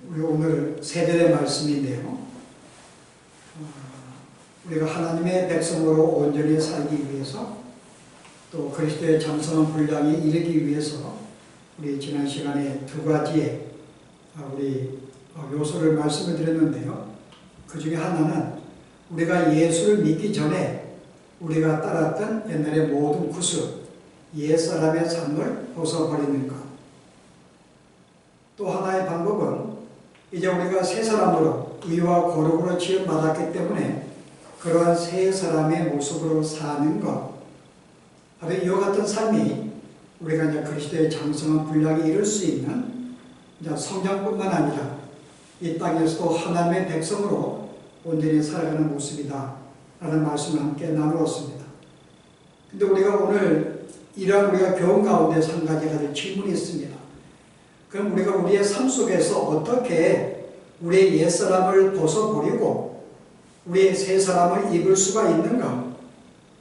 우리 오늘 세절의 말씀인데요. 우리가 하나님의 백성으로 온전히 살기 위해서 또 그리스도의 장성한 분량에 이르기 위해서 우리 지난 시간에 두 가지의 우리 요소를 말씀을 드렸는데요. 그 중에 하나는 우리가 예수를 믿기 전에 우리가 따랐던 옛날의 모든 구습, 옛사람의 삶을 벗어버리는 것. 또 하나의 방법은 이제 우리가 새 사람으로 의와 거룩으로 지음받았기 때문에 그러한 새 사람의 모습으로 사는 것. 바로 이와 같은 삶이 우리가 이제 그리스도의 장성한 분량에 이룰 수 있는 이제 성장뿐만 아니라 이 땅에서도 하나님의 백성으로 온전히 살아가는 모습이다 라는 말씀을 함께 나누었습니다. 근데 우리가 오늘 이러한 우리가 교훈 가운데서 한 가지 가질 질문이 있습니다. 그럼 우리가 우리의 삶 속에서 어떻게 우리의 옛사람을 벗어버리고 우리의 새 사람을 입을 수가 있는가?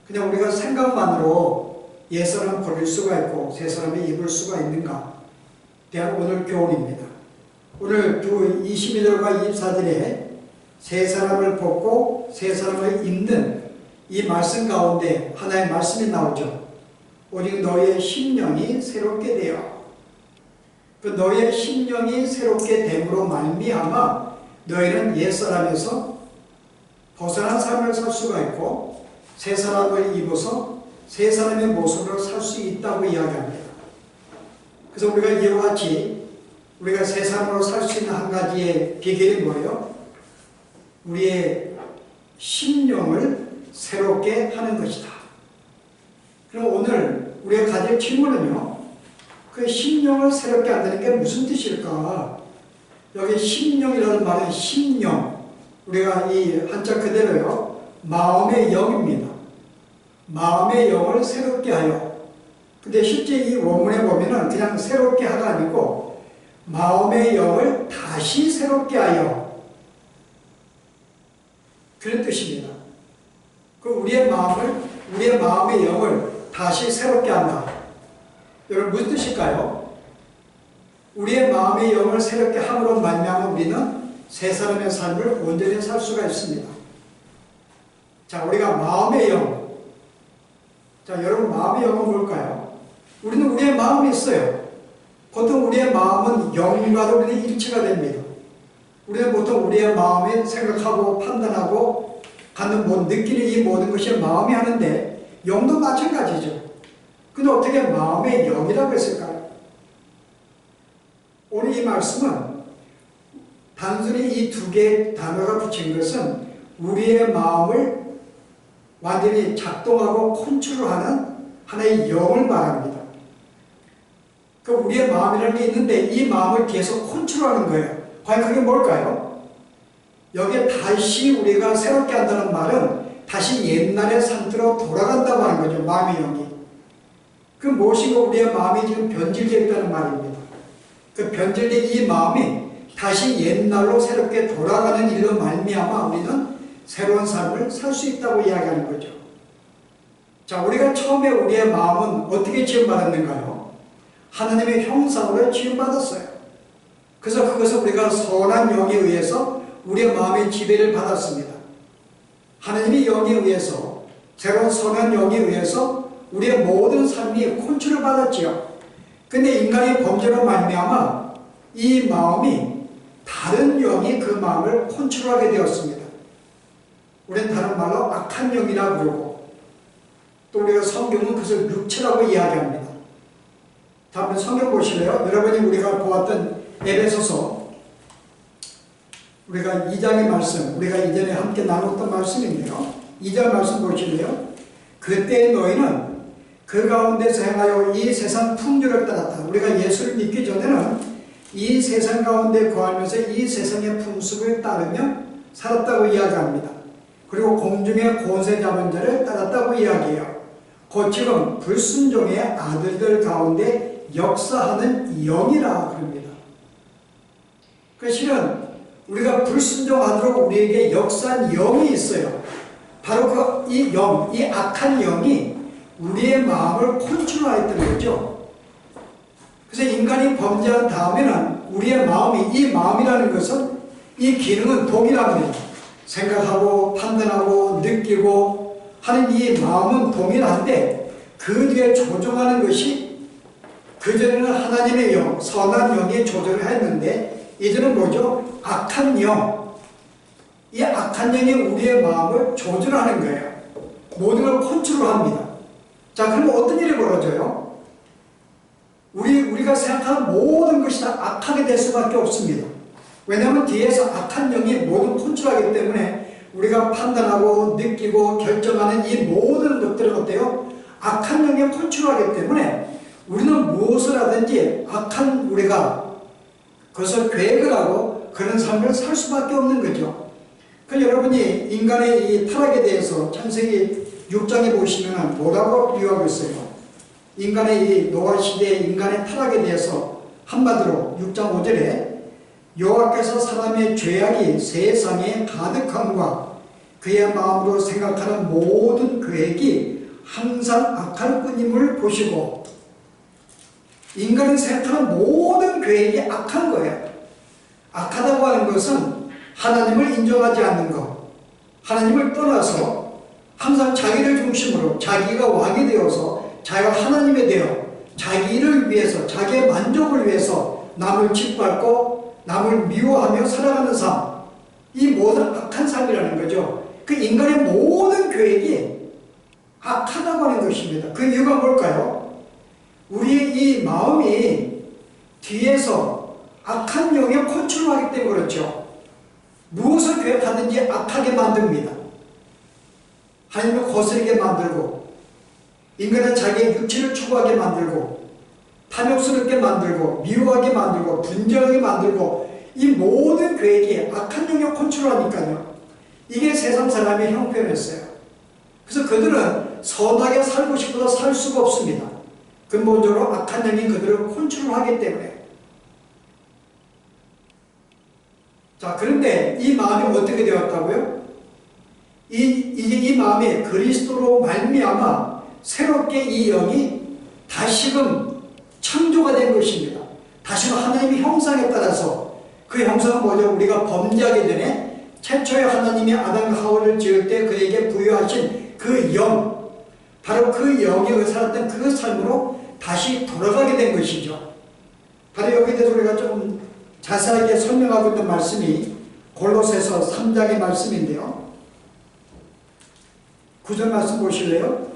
그냥 우리가 생각만으로 옛사람을 버릴 수가 있고 새 사람을 입을 수가 있는가? 대한 오늘 교훈입니다. 오늘 두 22절과 24절에 새 사람을 벗고 새 사람을 입는 이 말씀 가운데 하나의 말씀이 나오죠. 오직 너의 심령이 새롭게 되어 그 너의 심령이 새롭게 됨으로 말미암아 너희는 옛사람에서 벗어난 삶을 살 수가 있고 새 사람을 입어서 새 사람의 모습으로 살 수 있다고 이야기합니다. 그래서 우리가 이와 같이 우리가 새 사람으로 살 수 있는 한 가지의 비결이 뭐예요? 우리의 심령을 새롭게 하는 것이다. 그럼 오늘 우리가 가질 질문은요, 그 심령을 새롭게 한다는 게 무슨 뜻일까? 여기 심령이라는 말은 심령, 우리가 이 한자 그대로요, 마음의 영입니다. 마음의 영을 새롭게 하여. 근데 실제 이 원문에 보면은 그냥 새롭게 하가 아니고 마음의 영을 다시 새롭게 하여, 그런 뜻입니다. 그 우리의 마음의 영을 다시 새롭게 한다. 여러분 무슨 뜻일까요? 우리의 마음의 영을 새롭게 함으로 말미암아 우리는 새 사람의 삶을 온전히 살 수가 있습니다. 자, 우리가 마음의 영. 자, 여러분 마음의 영은 뭘까요? 우리는 우리의 마음이 있어요. 보통 우리의 마음은 영과도 우리는 일치가 됩니다. 우리는 보통 우리의 마음에 생각하고 판단하고 갖는 느끼는 이 모든 것이 마음이 하는데 영도 마찬가지죠. 근데 어떻게 마음의 영이라고 했을까요? 오늘 이 말씀은 단순히 이 두 개의 단어가 붙인 것은 우리의 마음을 완전히 작동하고 컨트롤하는 하나의 영을 말합니다. 그 우리의 마음이라는 게 있는데 이 마음을 계속 컨트롤하는 거예요. 과연 그게 뭘까요? 여기에 다시 우리가 새롭게 한다는 말은 다시 옛날의 상태로 돌아간다고 하는 거죠. 마음의 영이. 그 무엇이고 우리의 마음이 지금 변질되어 있다는 말입니다. 그 변질된 이 마음이 다시 옛날로 새롭게 돌아가는 일로 말미암아 우리는 새로운 삶을 살 수 있다고 이야기하는 거죠. 자, 우리가 처음에 우리의 마음은 어떻게 지음받았는가요? 하나님의 형상으로 지음받았어요. 그래서 그것을 우리가 선한 영에 의해서 우리의 마음의 지배를 받았습니다. 하나님의 영에 의해서, 새로운 선한 영에 의해서 우리의 모든 삶이 컨트롤 받았지요. 근데 인간이 범죄로 말미암아 이 마음이 다른 영이 그 마음을 컨트롤하게 되었습니다. 우리는 다른 말로 악한 영이라고 부르고 또 우리가 성경은 그것을 육체라고 이야기합니다. 자, 한번 성경 보실래요? 여러분이 우리가 보았던 에베소서 우리가 2장의 말씀, 우리가 이전에 함께 나눴던 말씀인데요. 2장 말씀 보실래요? 그때 너희는 그 가운데서 행하여 이 세상 풍조를 따랐다. 우리가 예수를 믿기 전에는 이 세상 가운데 거하면서 이 세상의 풍습을 따르며 살았다고 이야기합니다. 그리고 공중의 권세 잡은 자를 따랐다고 이야기해요. 곧 지금 불순종의 아들들 가운데 역사하는 영이라 그럽니다. 그 실은 우리가 불순종하도록 우리에게 역사한 영이 있어요. 바로 이 영, 이 악한 영이 우리의 마음을 컨트롤하였던 거죠. 그래서 인간이 범죄한 다음에는 우리의 마음이, 이 마음이라는 것은, 이 기능은 동일합니다. 생각하고 판단하고 느끼고 하는 이 마음은 동일한데 그 뒤에 조종하는 것이, 그전에는 하나님의 영, 선한 영이 조절을 했는데 이제는 뭐죠? 악한 영. 이 악한 영이 우리의 마음을 조절하는 거예요. 모든 걸 컨트롤합니다. 자, 그러면 어떤 일이 벌어져요? 우리가 생각하는 모든 것이 다 악하게 될 수밖에 없습니다. 왜냐하면 뒤에서 악한 영이 모든 컨트롤하기 때문에 우리가 판단하고 느끼고 결정하는 이 모든 것들은 어때요? 악한 영이 컨트롤하기 때문에 우리는 무엇을 하든지 악한 우리가 그것을 계획을 하고 그런 삶을 살 수밖에 없는 거죠. 그 여러분이 인간의 이 타락에 대해서 창세기 6장에 보시면 뭐라고 비유하고 있어요? 인간의 이 노아 시대의 인간의 타락에 대해서 한마디로 6장 5절에 여호와께서 사람의 죄악이 세상에 가득함과 그의 마음으로 생각하는 모든 계획이 항상 악할 뿐임을 보시고, 인간이 생각하는 모든 계획이 악한 거예요. 악하다고 하는 것은 하나님을 인정하지 않는 것, 하나님을 떠나서 항상 자기를 중심으로 자기가 왕이 되어서 자기가 하나님이 되어 자기를 위해서, 자기의 만족을 위해서 남을 짓밟고 남을 미워하며 살아가는 삶, 이 모든 악한 삶이라는 거죠. 그 인간의 모든 계획이 악하다고 하는 것입니다. 그 이유가 뭘까요? 우리의 이 마음이 뒤에서 악한 영에 컨트롤하기 때문에 그렇죠. 무엇을 계획하든지 악하게 만듭니다. 하나님을 거스르게 만들고, 인간은 자기의 육체를 추구하게 만들고, 탐욕스럽게 만들고, 미워하게 만들고, 분쟁하게 만들고, 이 모든 계획이 악한 영역 컨트롤하니까요. 이게 세상 사람의 형편이었어요. 그래서 그들은 선하게 살고 싶어도 살 수가 없습니다. 근본적으로 악한 영이 그들을 컨트롤하기 때문에. 자, 그런데 이 마음이 어떻게 되었다고요? 이제 이 마음이 그리스도로 말미암아 새롭게 이 영이 다시금 창조가 된 것입니다. 다시금 하나님의 형상에 따라서, 그 형상은 뭐죠? 우리가 범죄하기 전에 최초의 하나님이 아담과 하와를 지을 때 그에게 부여하신 그 영, 바로 그 영이 살았던 그 삶으로 다시 돌아가게 된 것이죠. 바로 여기에 대해서 우리가 좀 자세하게 설명하고 있는 말씀이 골로새서 3장의 말씀인데요. 9절 말씀 보실래요?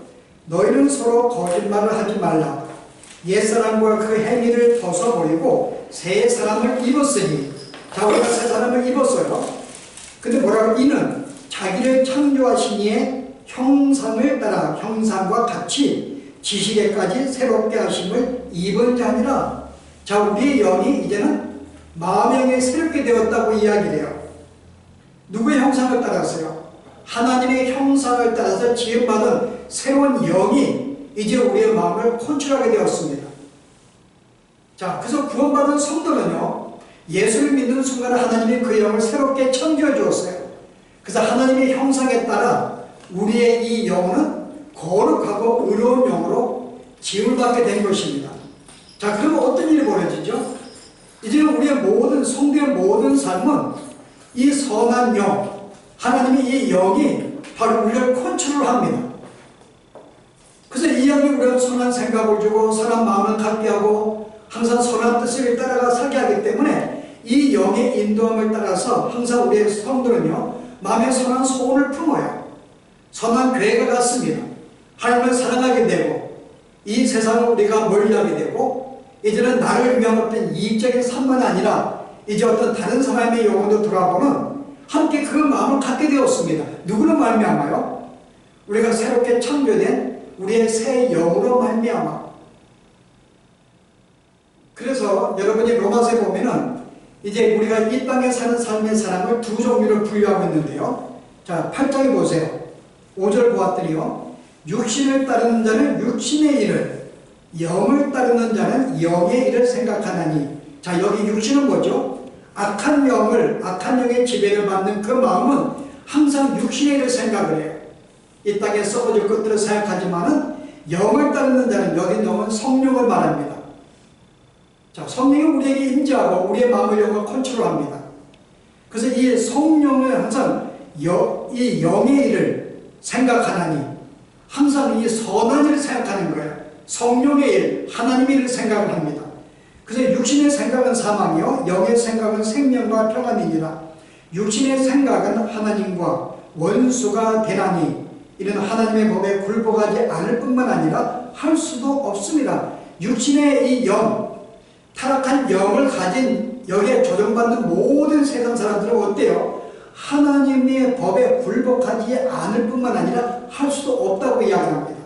너희는 서로 거짓말을 하지 말라. 옛사람과 그 행위를 벗어버리고 새 사람을 입었으니. 자, 우리가 새 사람을 입었어요. 근데 뭐라고? 이는 자기를 창조하신 이의 형상을 따라 형상과 같이 지식에까지 새롭게 하심을 입은 자니라. 자, 우리의 영이 이제는 마음의 영이 새롭게 되었다고 이야기해요. 누구의 형상을 따라서요? 하나님의 형상을 따라서 지음받은 새로운 영이 이제 우리의 마음을 컨트롤하게 되었습니다. 자, 그래서 구원받은 성도는요, 예수를 믿는 순간 하나님이 그 영을 새롭게 창조해 주었어요. 그래서 하나님의 형상에 따라 우리의 이 영은 거룩하고 의로운 영으로 지음받게 된 것입니다. 자, 그러면 어떤 일이 벌어지죠? 이제는 우리의 모든 성도의 모든 삶은 이 선한 영, 하나님의 이 영이 바로 우리를 컨트롤합니다. 그래서 이 영이 우리가 선한 생각을 주고 선한 마음을 갖게 하고 항상 선한 뜻을 따라가 살게 하기 때문에 이 영의 인도함을 따라서 항상 우리의 성도는요, 마음에 선한 소원을 품어요. 선한 계획을 갖습니다. 하나님을 사랑하게 되고 이 세상을 우리가 멀리하게 되고 이제는 나를 위한 어떤 이익적인 삶만 아니라 이제 어떤 다른 사람의 영혼도 돌아보는 함께 그 마음을 갖게 되었습니다. 누구로 말미암아요? 우리가 새롭게 창조된 우리의 새 영으로 말미암아. 그래서 여러분이 로마서에 보면은 이제 우리가 이 땅에 사는 삶의 사람을 두 종류로 분류하고 있는데요. 자, 8장에 보세요. 5절 보았더니요, 육신을 따르는 자는 육신의 일을, 영을 따르는 자는 영의 일을 생각하나니. 자, 여기 육신은 뭐죠? 악한 영의 지배를 받는 그 마음은 항상 육신의 일을 생각을 해요. 이 땅에 썩어질 것들을 생각하지만은 영을 따르는 자는, 여기 영은 성령을 말합니다. 자, 성령이 우리에게 임재하고 우리의 마음을 영을 컨트롤합니다. 그래서 이 성령은 항상 이 영의 일을 생각하나니 항상 이 선한 일을 생각하는 거예요. 성령의 일, 하나님의 일을 생각을 합니다. 그래서 육신의 생각은 사망이요 영의 생각은 생명과 평안이니라. 육신의 생각은 하나님과 원수가 되나니 이는 하나님의 법에 굴복하지 않을 뿐만 아니라 할 수도 없습니다. 육신의 이 영, 타락한 영을 가진 여기에 조정받는 모든 세상 사람들은 어때요? 하나님의 법에 굴복하지 않을 뿐만 아니라 할 수도 없다고 이야기합니다.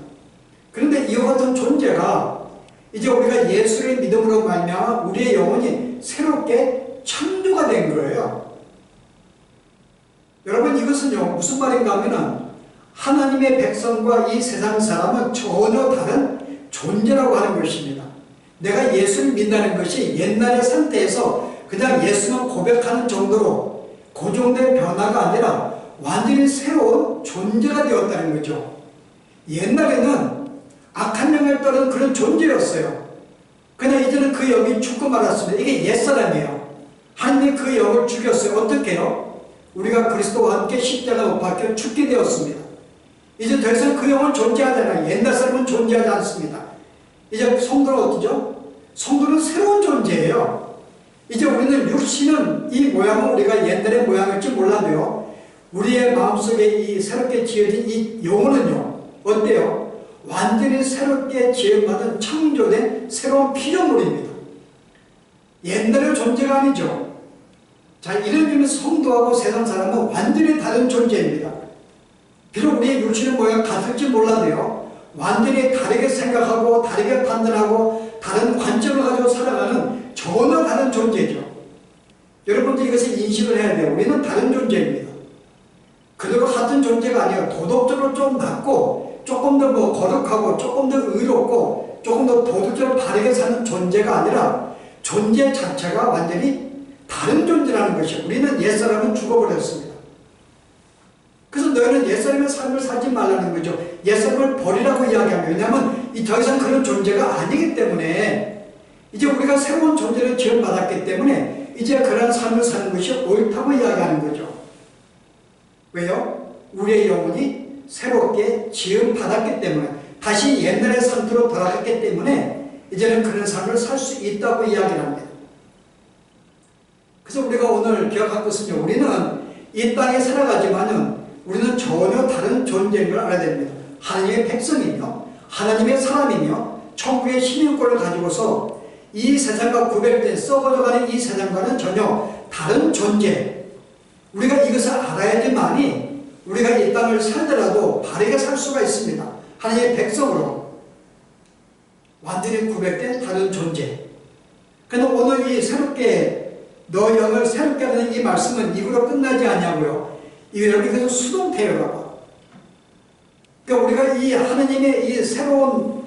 그런데 이와 같은 존재가 이제 우리가 예수를 믿음으로 말미암아 우리의 영혼이 새롭게 창조가 된 거예요. 여러분, 이것은요 무슨 말인가 하면은 하나님의 백성과 이 세상 사람은 전혀 다른 존재라고 하는 것입니다. 내가 예수를 믿는다는 것이 옛날의 상태에서 그냥 예수만 고백하는 정도로 고정된 변화가 아니라 완전히 새로운 존재가 되었다는 거죠. 옛날에는 악한 영을 떠는 그런 존재였어요. 그러나 이제는 그 영이 죽고 말았습니다. 이게 옛사람이에요. 하나님이 그 영을 죽였어요. 어떻게 해요? 우리가 그리스도와 함께 십자가 못 박혀 죽게 되었습니다. 이제 더 이상 그 영은 존재하지 않아요. 옛날 사람은 존재하지 않습니다. 이제 성도는 어디죠? 성도는 새로운 존재예요. 이제 우리는 육신은 이 모양은 우리가 옛날의 모양일지 몰라도요 우리의 마음속에 이 새롭게 지어진 이 영혼은요 어때요? 완전히 새롭게 지음받은 창조된 새로운 피조물입니다. 옛날의 존재가 아니죠. 자, 이런 의미에서 성도하고 세상 사람은 완전히 다른 존재입니다. 비록 우리의 육신의 모양 같을지 몰라도요 완전히 다르게 생각하고 다르게 판단하고 다른 관점을 가지고 살아가는 전혀 다른 존재죠. 여러분들 이것을 인식을 해야 돼요. 우리는 다른 존재입니다. 그대로 같은 존재가 아니에요. 도덕적으로 좀 낮고 조금 더 거룩하고 조금 더 의롭고 조금 더 도덕적으로 바르게 사는 존재가 아니라 존재 자체가 완전히 다른 존재라는 것이에요. 우리는 옛사람은 죽어버렸습니다. 그래서 너희는 옛사람의 삶을 살지 말라는 거죠. 옛사람을 버리라고 이야기합니다. 왜냐하면 더 이상 그런 존재가 아니기 때문에 이제 우리가 새로운 존재를 지원받았기 때문에 이제 그런 삶을 사는 것이 옳다고 이야기하는 거죠. 왜요? 우리의 영혼이 새롭게 지음받았기 때문에 다시 옛날의 상태로 돌아갔기 때문에 이제는 그런 삶을 살 수 있다고 이야기를 합니다. 그래서 우리가 오늘 기억할 것은요 우리는 이 땅에 살아가지만은 우리는 전혀 다른 존재인 걸 알아야 됩니다. 하나님의 백성이며 하나님의 사람이며 천국의 시민권을 가지고서 이 세상과 구별된 썩어져가는 이 세상과는 전혀 다른 존재, 우리가 이것을 알아야지만이 우리가 이 땅을 살더라도 바르게 살 수가 있습니다. 하나님의 백성으로 완전히 구별된 다른 존재. 그런데 오늘 이 새롭게 너 영을 새롭게 하는 이 말씀은 이거로 끝나지 않냐고요. 여러분 이것은 수동태라고. 그러니까 우리가 이 하나님의 이 새로운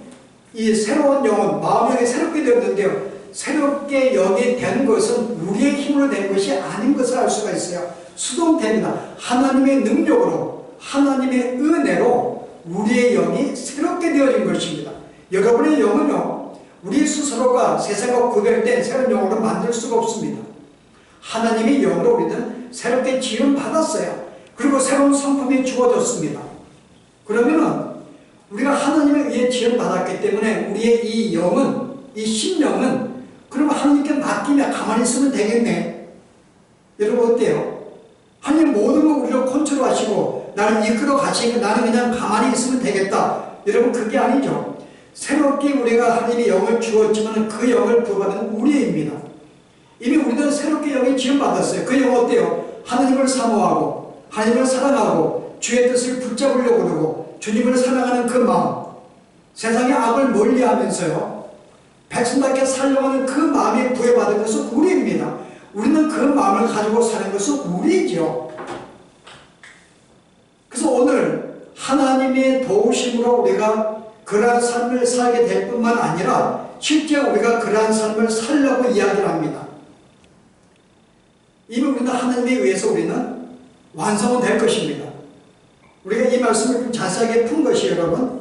영혼, 마음이 새롭게 되었는데요. 새롭게 영이 된 것은 우리의 힘으로 된 것이 아닌 것을 알 수가 있어요. 수동태입니다. 하나님의 능력으로, 하나님의 은혜로 우리의 영이 새롭게 되어진 것입니다. 여러분의 영은요, 우리 스스로가 세상과 구별된 새로운 영으로 만들 수가 없습니다. 하나님의 영으로 우리는 새롭게 지음받았어요. 그리고 새로운 성품이 주어졌습니다. 그러면은 우리가 하나님에 의해 지음받았기 때문에 우리의 이 영은, 이 심령은 그럼 하나님께 맡기면 가만히 있으면 되겠네. 여러분 어때요? 하나님 모든 걸 우리를 컨트롤하시고 나를 이끌어 가시니까 나는 그냥 가만히 있으면 되겠다. 여러분 그게 아니죠. 새롭게 우리가 하나님의 영을 주었지만 그 영을 부여받은 우리입니다. 이미 우리는 새롭게 영이 지음받았어요. 그 영 어때요? 하나님을 사모하고 하나님을 사랑하고 주의 뜻을 붙잡으려고 그러고 주님을 사랑하는 그 마음, 세상의 악을 멀리하면서요 백성답게 살려고 하는 그 마음이 부여받은 것은 우리입니다. 우리는 그 마음을 가지고 사는 것은 우리죠. 그래서 오늘 하나님의 도우심으로 우리가 그러한 삶을 살게 될 뿐만 아니라 실제 우리가 그러한 삶을 살려고 이야기를 합니다. 이미 우리는 하나님에 의해서 우리는 완성은 될 것입니다. 우리가 이 말씀을 좀 자세하게 푼 것이 여러분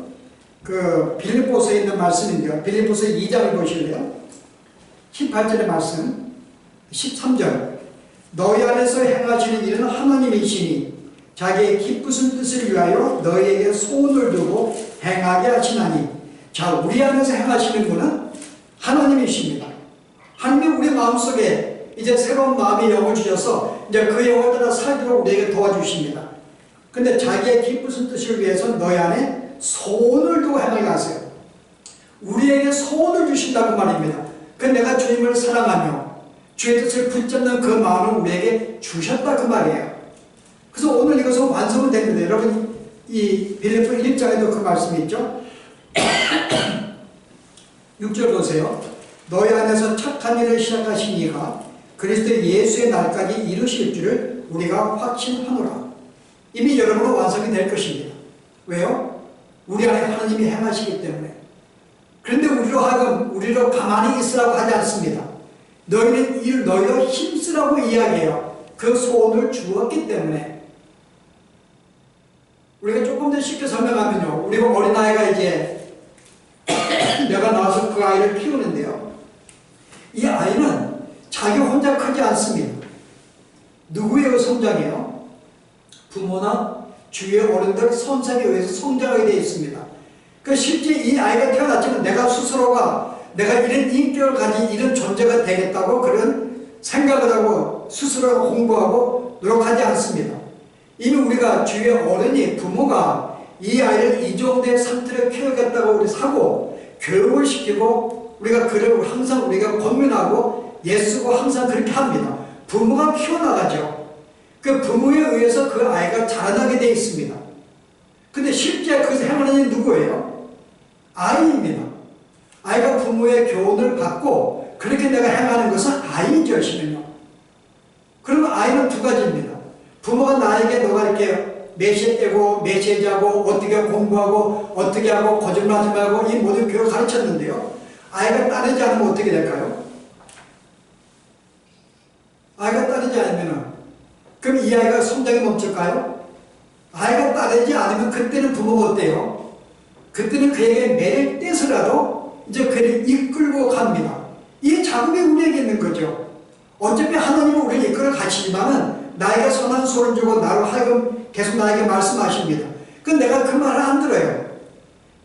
그 빌립보서에 있는 말씀인데요. 빌립보서 2장을 보실래요? 18절의 말씀 13절 너희 안에서 행하시는 일은 하나님이시니 자기의 기쁘신 뜻을 위하여 너희에게 소원을 두고 행하게 하시나니. 자, 우리 안에서 행하시는 분은 하나님이십니다. 하나님이 우리 마음속에 이제 새로운 마음의 영을 주셔서 이제 그 영을 따라 살도록 우리에게 도와주십니다. 근데 자기의 기쁘신 뜻을 위해서 너희 안에 소원을 두고 행하게 하세요. 우리에게 소원을 주신다는 말입니다. 그 내가 주님을 사랑하며 주의 뜻을 붙잡는 그 마음을 우리에게 주셨다 그 말이에요. 그래서 오늘 이것은 완성은 됩니다. 여러분 이 빌립보 1장에도 그 말씀이 있죠. 6절 보세요. 너희 안에서 착한 일을 시작하신 이가 그리스도 예수의 날까지 이루실 줄을 우리가 확신하노라. 이미 여러분은 완성이 될 것입니다. 왜요? 우리 안에 하나님이 행하시기 때문에. 그런데 우리로 가만히 있으라고 하지 않습니다. 너희는 너희로 힘쓰라고 이야기해요. 그 소원을 주었기 때문에. 우리가 조금 더 쉽게 설명하면요, 우리가 어린아이가 이제 내가 나와서 그 아이를 키우는데요, 이 아이는 자기 혼자 크지 않습니다. 누구의 성장이에요? 부모나 주위의 어른들 선생에 의해서 성장하게 되어 있습니다. 그 실제 이 아이가 태어났지만 내가 스스로가 내가 이런 인격을 가진 이런 존재가 되겠다고 그런 생각을 하고 스스로 홍보하고 노력하지 않습니다. 이미 우리가 주위의 어른이 부모가 이 아이를 이 정도의 상태로 키우겠다고 우리 사고 교육을 시키고 우리가 그를 항상 우리가 권면하고 예쓰고 항상 그렇게 합니다. 부모가 키워나가죠. 그 부모에 의해서 그 아이가 자라나게 되어 있습니다. 근데 실제 그 행하는 누구예요? 아이입니다. 아이가 부모의 교훈을 받고 그렇게 내가 행하는 것은 아이죠, 실은요. 그러면 아이는 두 가지입니다. 부모가 나에게 너가 이렇게 메시지 떼고 메시지 하고 어떻게 공부하고 어떻게 하고 거짓말하지 말고 이 모든 교육을 가르쳤는데요. 아이가 따르지 않으면 어떻게 될까요? 아이가 따르지 않으면 그럼 이 아이가 성장이 멈출까요? 아이가 따르지 않으면 그때는 부모가 어때요? 그때는 그에게 매를 떼서라도 이제 그를 이끌고 갑니다. 이 작업이 우리에게 있는 거죠. 어차피 하나님은 우리를 이끌어 가시지만은 나에게 선한 소를 주고 나로 하여금 계속 나에게 말씀하십니다. 그 내가 그 말을 안 들어요.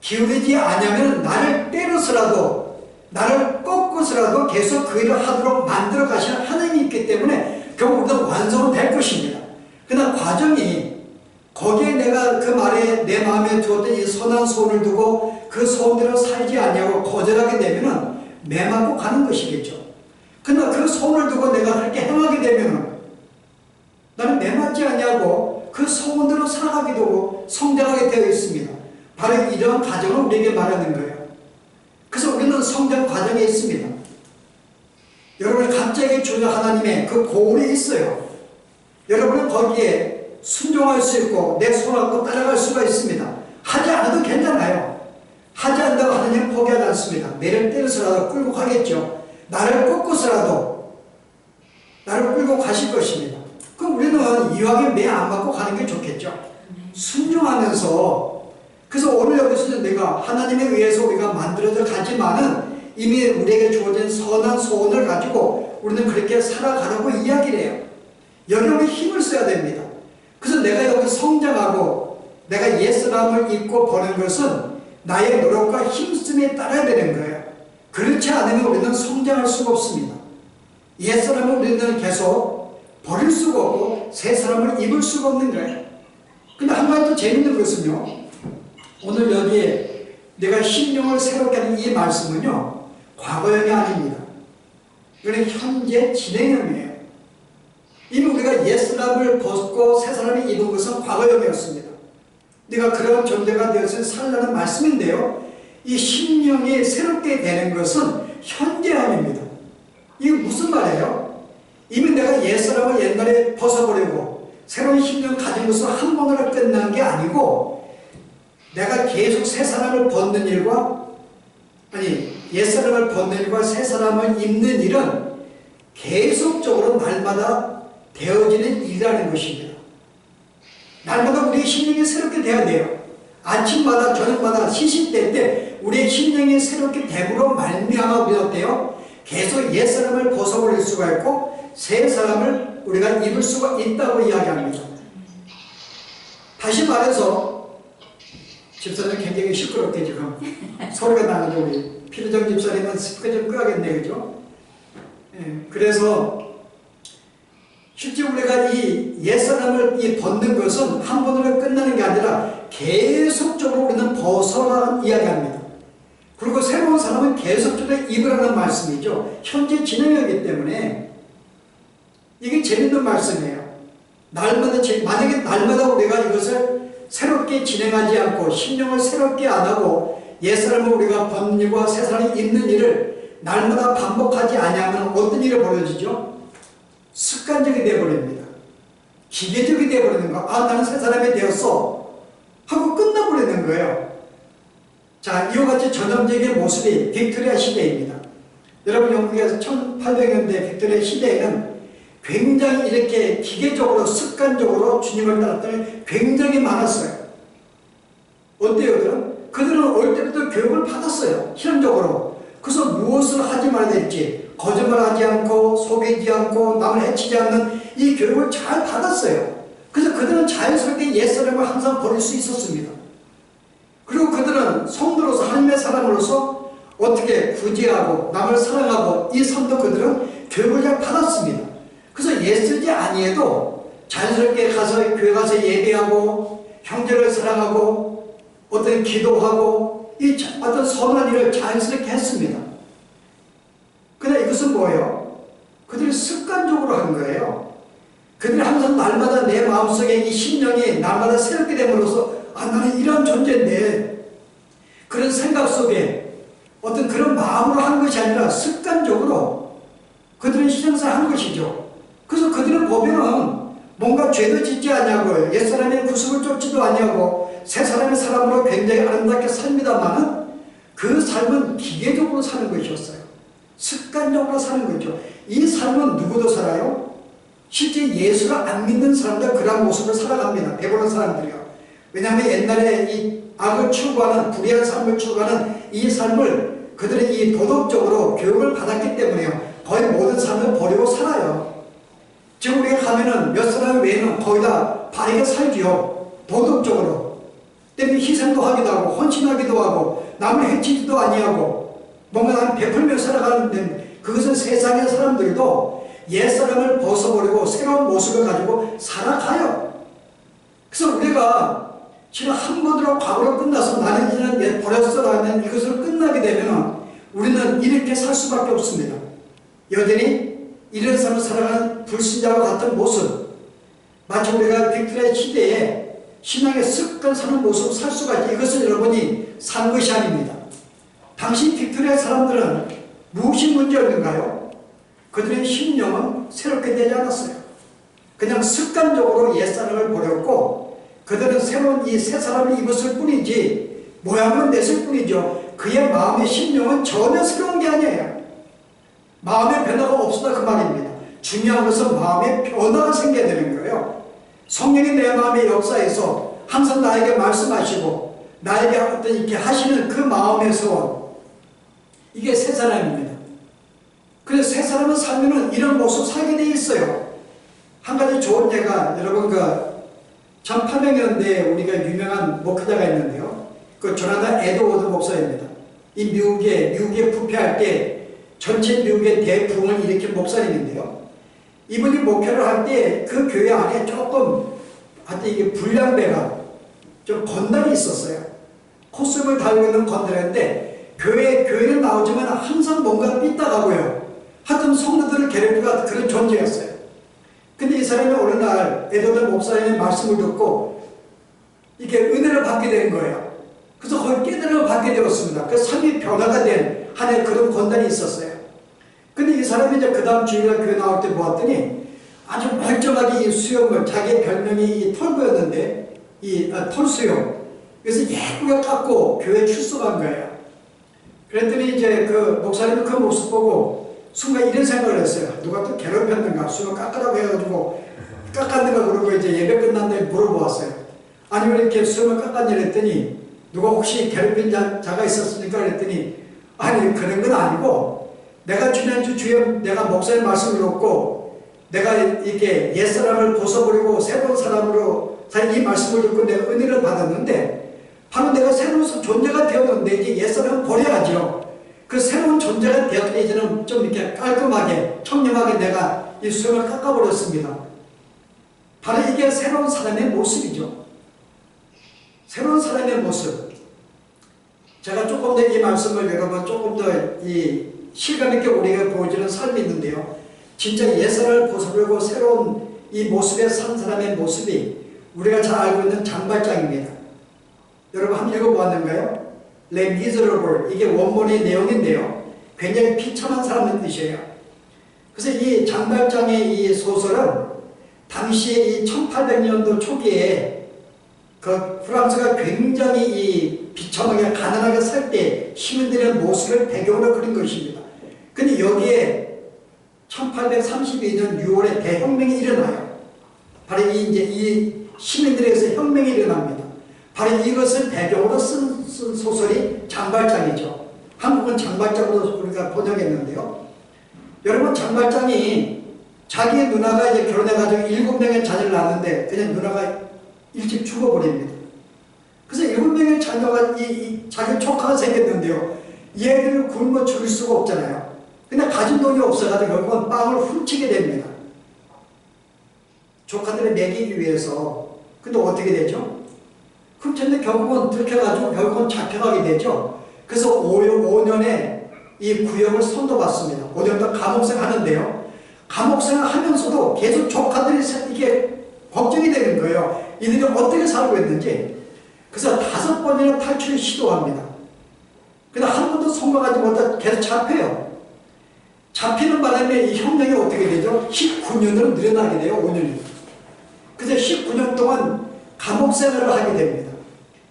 기울이지 않으면 나를 때려서라도 나를 꺾어서라도 계속 그 일을 하도록 만들어 가시는 하나님이 있기 때문에 결국 우리는 완성은 될 것입니다. 그러나 과정이 거기에 내가 그 말에 내 마음에 두었던 이 선한 소원을 두고 그 소원대로 살지 않냐고 거절하게 되면은 매맞고 가는 것이겠죠. 그러나 그 소원을 두고 내가 그렇게 행하게 되면은 나는 매맞지 않냐고 그 소원대로 살아가게 되고 성장하게 되어 있습니다. 바로 이러한 과정을 우리에게 말하는 거예요. 그래서 우리는 성장 과정에 있습니다. 여러분 갑자기 주는 하나님의 그 고울이 있어요. 여러분은 거기에 순종할 수 있고 내 손을 잡고 따라갈 수가 있습니다. 하지 않아도 괜찮아요. 하지 않는다고 하나님은 포기하지 않습니다. 매를 때려서라도 끌고 가겠죠. 나를 꺾어서라도 나를 끌고 가실 것입니다. 그럼 우리는 이왕에 매 안 맞고 가는 게 좋겠죠. 순종하면서. 그래서 오늘 여기서는 내가 하나님에 의해서 우리가 만들어져 가지만은 이미 우리에게 주어진 선한 소원을 가지고 우리는 그렇게 살아가라고 이야기를 해요. 여기 우리 힘을 써야 됩니다. 그래서 내가 여기 성장하고 내가 옛사람을 잊고 보는 것은 나의 노력과 힘쓰에 따라야 되는 거예요. 그렇지 않으면 우리는 성장할 수가 없습니다. 옛사람을 우리는 계속 버릴 수가 없고 새 사람을 입을 수가 없는 거예요. 근데 한 가지 더 재밌는 것은요, 오늘 여기에 내가 심령을 새롭게 하는 이 말씀은요, 과거형이 아닙니다. 이거는 현재 진행형이에요. 이미 우리가 옛사람을 벗고 새사람이 입은 것은 과거형이었습니다. 네가 그런 존재가 되어서 살라는 말씀인데요, 이 심령이 새롭게 되는 것은 현재형입니다. 이게 무슨 말이에요? 이미 내가 옛사람을 옛날에 벗어버리고 새로운 심령 가진 것은 한 번으로 끝난 게 아니고 내가 계속 새 사람을 벗는 일과 옛 사람을 벗는 일과 새 사람을 입는 일은 계속적으로 날마다 되어지는 일이라는 것입니다. 날마다 우리의 심령이 새롭게 되어야 돼요. 아침마다 저녁마다 시시때 때 우리의 심령이 새롭게 됨으로 말미암아 우리가 어때요? 계속 옛사람을 벗어버릴 수가 있고 새 사람을 우리가 입을 수가 있다고 이야기합니다. 다시 말해서 집사님 굉장히 시끄럽게 지금 소리가 나는데 우리 피르정 집사님은 스피커 좀 끄야겠네, 그죠? 예, 그래서 실제 우리가 이 옛사람을 벗는 것은 한 번으로 끝나는 게 아니라 계속적으로 우리는 벗어나는 이야기합니다. 그리고 새로운 사람은 계속적으로 입으라는 말씀이죠. 현재 진행하기 때문에 이게 재밌는 말씀이에요. 날마다, 만약에 날마다 우리가 이것을 새롭게 진행하지 않고 신령을 새롭게 안 하고 옛사람을 우리가 벗고 새 사람이 입는 일을 날마다 반복하지 아니하면 어떤 일이 벌어지죠? 습관적이 되어버립니다. 기계적이 되어버리는 거. 아, 나는 새 사람이 되었어 하고 끝나버리는 거예요. 자, 이와 같이 전형적인 모습이 빅토리아 시대입니다. 여러분, 영국에서 1800년대 빅토리아 시대에는 굉장히 이렇게 기계적으로 습관적으로 주님을 따랐더니 굉장히 많았어요. 어때요? 그들은 어릴 때부터 교육을 받았어요. 실험적으로. 그래서 무엇을 하지 말아야 될지, 거짓말하지 않고 속이지 않고 남을 해치지 않는 이 교육을 잘 받았어요. 그래서 그들은 자연스럽게 옛사람을 항상 버릴 수 있었습니다. 그리고 그들은 성도로서 하나님의 사람으로서 어떻게 구제하고 남을 사랑하고 이 삶도 그들은 교육을 잘 받았습니다. 그래서 예쓰지 아니해도 자연스럽게 가서 교회 가서 예배하고 형제를 사랑하고 어떤 기도하고 이 어떤 선한 일을 자연스럽게 했습니다. 그런데 이것은 뭐예요? 그들이 습관적으로 한 거예요. 그들이 항상 날마다 내 마음속에 이 심령이 날마다 새롭게 됨으로써 아, 나는 이런 존재인데 그런 생각 속에 어떤 그런 마음으로 한 것이 아니라 습관적으로 그들은 신앙생활 한 것이죠. 그래서 그들은 보면은 뭔가 죄도 짓지 아니하고 옛사람의 구습을 쫓지도 아니하고 새사람의 사람으로 굉장히 아름답게 삽니다만은 그 삶은 기계적으로 사는 것이었어요. 습관적으로 사는 거죠. 이 삶은 누구도 살아요? 실제 예수를 안 믿는 사람들 그런 모습을 살아갑니다. 대부분 사람들이요. 왜냐하면 옛날에 이 악을 추구하는 불의한 삶을 추구하는 이 삶을 그들이 이 도덕적으로 교육을 받았기 때문에요. 거의 모든 삶을 버리고 살아요. 지금 우리가 가면은 몇 사람 외에는 거의 다 바르게 살지요. 도덕적으로. 때문에 희생도 하기도 하고 헌신하기도 하고 남을 해치지도 아니하고 뭔가 난 베풀며 살아가는데 그것은 세상의 사람들도 옛사람을 벗어버리고 새로운 모습을 가지고 살아가요. 그래서 우리가 지금 한 번으로 과거로 끝나서 나는 이제는 옛 버렸어라는 이것을 끝나게 되면 우리는 이렇게 살 수밖에 없습니다. 여전히 이런 삶을 살아가는 불신자와 같은 모습, 마치 우리가 빅토리아 시대에 신앙의 습관 사는 모습을 살 수가 있지 이것을 여러분이 산 것이 아닙니다. 당시 빅토리아 사람들은 무엇이 문제였는가요? 그들의 심령은 새롭게 되지 않았어요. 그냥 습관적으로 옛사람을 버렸고 그들은 새로운 이 새 사람을 입었을 뿐이지 모양은 냈을 뿐이죠. 그의 마음의 심령은 전혀 새로운 게 아니에요. 마음의 변화가 없었다 그 말입니다. 중요한 것은 마음의 변화가 생겨야 되는 거예요. 성령이 내 마음의 역사에서 항상 나에게 말씀하시고 나에게 어떤 이렇게 하시는 그 마음에서 이게 새 사람입니다. 그래서 새 사람은 살면은 이런 모습 살게 돼 있어요. 한 가지 좋은 예가 여러분 그 1800년대에 우리가 유명한 목회자가 있는데요. 그 조나단 에드워드 목사입니다. 이 미국에 부패할 때 전체 미국의 대부흥을 일으킨 목사님인데요. 이분이 목회를 할 때 그 교회 안에 조금 하여튼 이게 불량배가 좀 건달이 있었어요. 코스튬을 달고 있는 건달인데 교회는 나오지만 항상 뭔가 삐딱하고요. 하여튼 성도들을 괴롭히는 그런 존재였어요. 근데 이 사람이 어느 날 에드워드 목사님의 말씀을 듣고 이렇게 은혜를 받게 된 거예요. 그래서 거의 깨달음을 받게 되었습니다. 그 삶이 변화가 된 한 그런 건달이 있었어요. 근데 이 사람이 이제 그 다음 주일날 교회 나올 때 보았더니 아주 멀쩡하게 이 수염을 자기의 별명이 이 털보였는데 이 털수염 그래서 예쁘게 깎고 교회에 출석한 거예요. 그랬더니 이제 그 목사님이 그 모습 보고 순간 이런 생각을 했어요. 누가 또 괴롭혔는가 수염 깎으라고 해가지고 깎았는가 그러고 이제 예배 끝난 다음에 물어보았어요. 아니 왜 이렇게 수염을 깎았냐 그랬더니 누가 혹시 괴롭힌 자가 있었습니까? 그랬더니 아니 그런 건 아니고 내가 지난주 주여 내가 목사의 말씀을 듣고 내가 이렇게 옛사람을 벗어버리고 새로운 사람으로 이 말씀을 듣고 내가 은혜를 받았는데 바로 내가 새로운 존재가 되었는데 이제 옛사람을 버려야죠. 그 새로운 존재가 되었더니 이제는 좀 이렇게 깔끔하게 청렴하게 내가 이 수염을 깎아버렸습니다. 바로 이게 새로운 사람의 모습이죠. 새로운 사람의 모습. 제가 조금 더 이 말씀을 여러분 조금 더 이 실감있게 우리가 보여주는 삶이 있는데요. 진짜 옛사람을 벗어버리고 새로운 이 모습에 산 사람의 모습이 우리가 잘 알고 있는 장발장입니다. 여러분 한번 읽어보았는가요? Les Miserables, 이게 원문의 내용인데요. 굉장히 비참한 사람의 뜻이에요. 그래서 이 장발장의 이 소설은 당시에 이 1800년도 초기에 그 프랑스가 굉장히 이 비참하게 가난하게 살 때 시민들의 모습을 배경으로 그린 것입니다. 근데 여기에 1832년 6월에 대혁명이 일어나요. 바로 이 시민들에게서 혁명이 일어납니다. 바로 이것을 배경으로 쓴 소설이 장발장이죠. 한국은 장발장으로 우리가 번역했는데요. 여러분 장발장이 자기 누나가 이제 결혼해가지고 7명의 자녀를 낳았는데 그냥 누나가 일찍 죽어버립니다. 그래서 7명의 자녀가 자기 조카가 생겼는데요. 얘들을 굶어 죽일 수가 없잖아요. 근데 가진 돈이 없어가지고 결국은 빵을 훔치게 됩니다. 조카들을 먹이기 위해서. 근데 어떻게 되죠? 훔쳤는데 결국은 들켜가지고 결국은 잡혀가게 되죠. 그래서 5년에 이 구형을 선고받습니다. 5년 동안 감옥생 하는데요. 감옥생을 하면서도 계속 조카들이 이게 걱정이 되는 거예요. 이들이 어떻게 살고 있는지. 그래서 5번이나 탈출을 시도합니다. 근데 한 번도 성공하지 못하고 계속 잡혀요. 잡히는 바람에 이 혁명이 어떻게 되죠? 19년으로 늘어나게 돼요. 5년이. 그래서 19년 동안 감옥생활을 하게 됩니다.